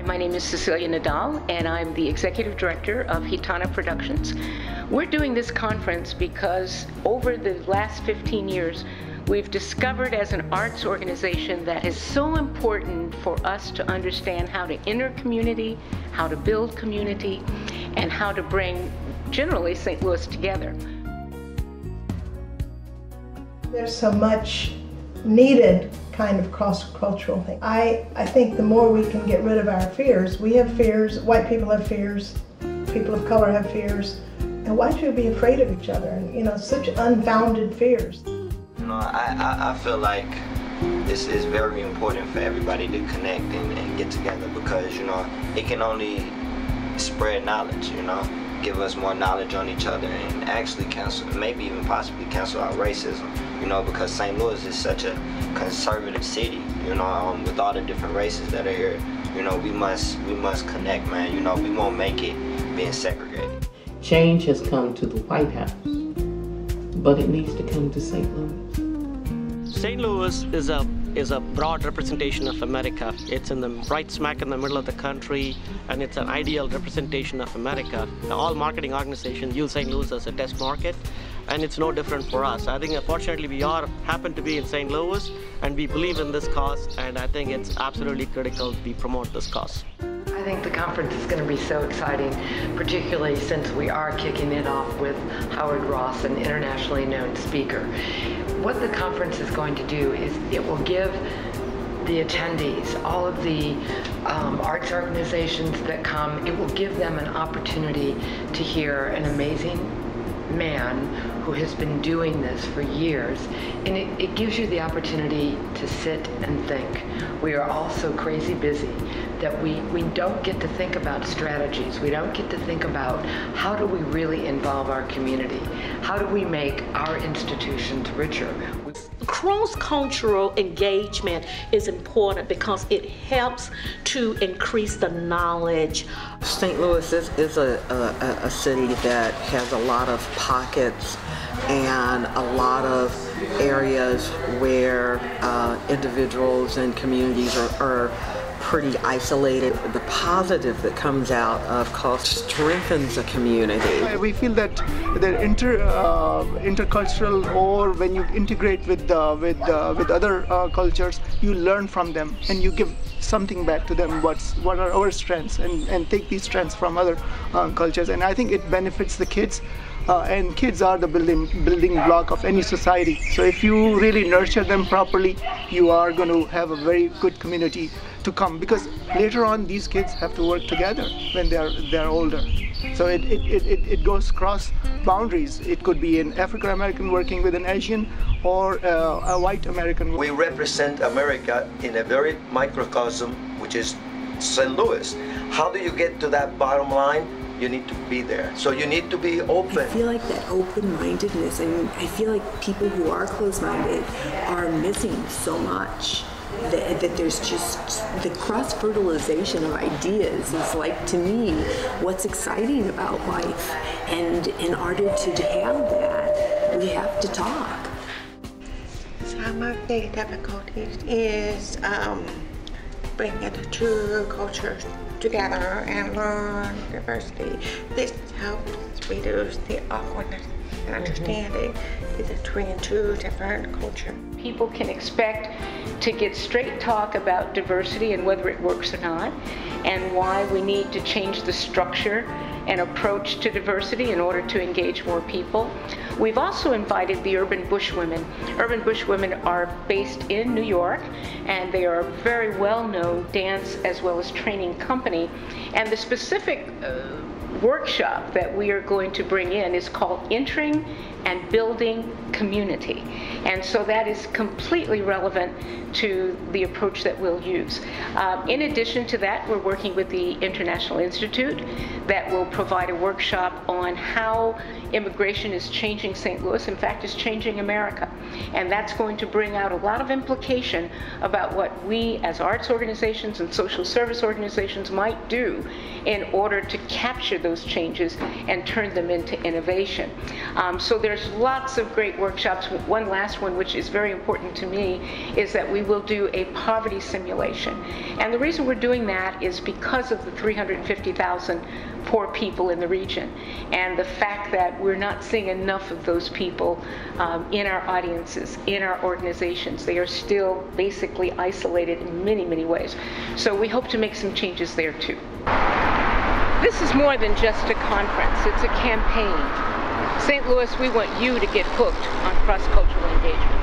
my name is Cecilia Nadal, and I'm the Executive Director of Gitana Productions. We're doing this conference because over the last 15 years, we've discovered as an arts organization that is so important for us to understand how to enter community, how to build community, and how to bring, generally, St. Louis together. There's so much needed kind of cross-cultural thing. I think the more we can get rid of our fears, we have fears, white people have fears, people of color have fears, and why should we be afraid of each other? And, you know, such unfounded fears. You know, I feel like this is very important for everybody to connect and get together because, you know, it can only spread knowledge, you know, give us more knowledge on each other and actually cancel, maybe even possibly cancel out racism, you know, because St. Louis is such a conservative city, you know, with all the different races that are here, you know, we must connect, man, you know, we won't make it being segregated. Change has come to the White House, but it needs to come to St. Louis. St. Louis is a broad representation of America. It's in the right smack in the middle of the country, and it's an ideal representation of America. All marketing organizations use St. Louis as a test market, and it's no different for us. I think unfortunately we happen to be in St. Louis, and we believe in this cause, and I think it's absolutely critical we promote this cause. I think the conference is going to be so exciting, particularly since we are kicking it off with Howard Ross, an internationally known speaker. What the conference is going to do is it will give the attendees, all of the arts organizations that come, it will give them an opportunity to hear an amazing man who has been doing this for years, and it gives you the opportunity to sit and think. We are all so crazy busy that we don't get to think about strategies. We don't get to think about how do we really involve our community? How do we make our institutions richer? Cross-cultural engagement is important because it helps to increase the knowledge. St. Louis is a city that has a lot of pockets and a lot of areas where individuals and communities are pretty isolated. The positive that comes out of cost strengthens a community. We feel that they're intercultural, or when you integrate with other cultures, you learn from them and you give something back to them. What are our strengths, and take these strengths from other cultures. And I think it benefits the kids. And kids are the building block of any society. So if you really nurture them properly, you are going to have a very good community to come, because later on these kids have to work together when they're older. So it goes cross boundaries. It could be an African American working with an Asian, or a white American. We represent America in a very microcosm, which is St. Louis. How do you get to that bottom line? You need to be there. So you need to be open. I feel like that open-mindedness, and I feel like people who are closed-minded are missing so much. That there's just the cross-fertilization of ideas is, like, to me, what's exciting about life. And in order to have that, we have to talk. Some of the difficulties is bringing the two cultures together and learn diversity. This helps reduce the awkwardness and understanding between two different cultures. People can expect to get straight talk about diversity and whether it works or not, and why we need to change the structure and approach to diversity in order to engage more people. We've also invited the Urban Bushwomen. Urban Bushwomen are based in New York, and they are a very well-known dance as well as training company. And the specific workshop that we are going to bring in is called Entering and Building Community. And so that is completely relevant to the approach that we'll use. In addition to that, we're working with the International Institute that will provide a workshop on how immigration is changing St. Louis, in fact, is changing America. And that's going to bring out a lot of implication about what we as arts organizations and social service organizations might do in order to capture those changes and turn them into innovation. So there's lots of great workshops. One last one, which is very important to me, is that we will do a poverty simulation. And the reason we're doing that is because of the 350,000 poor people in the region, and the fact that we're not seeing enough of those people in our audiences, in our organizations. They are still basically isolated in many, many ways. So we hope to make some changes there too. This is more than just a conference, it's a campaign. St. Louis, we want you to get hooked on cross-cultural engagement.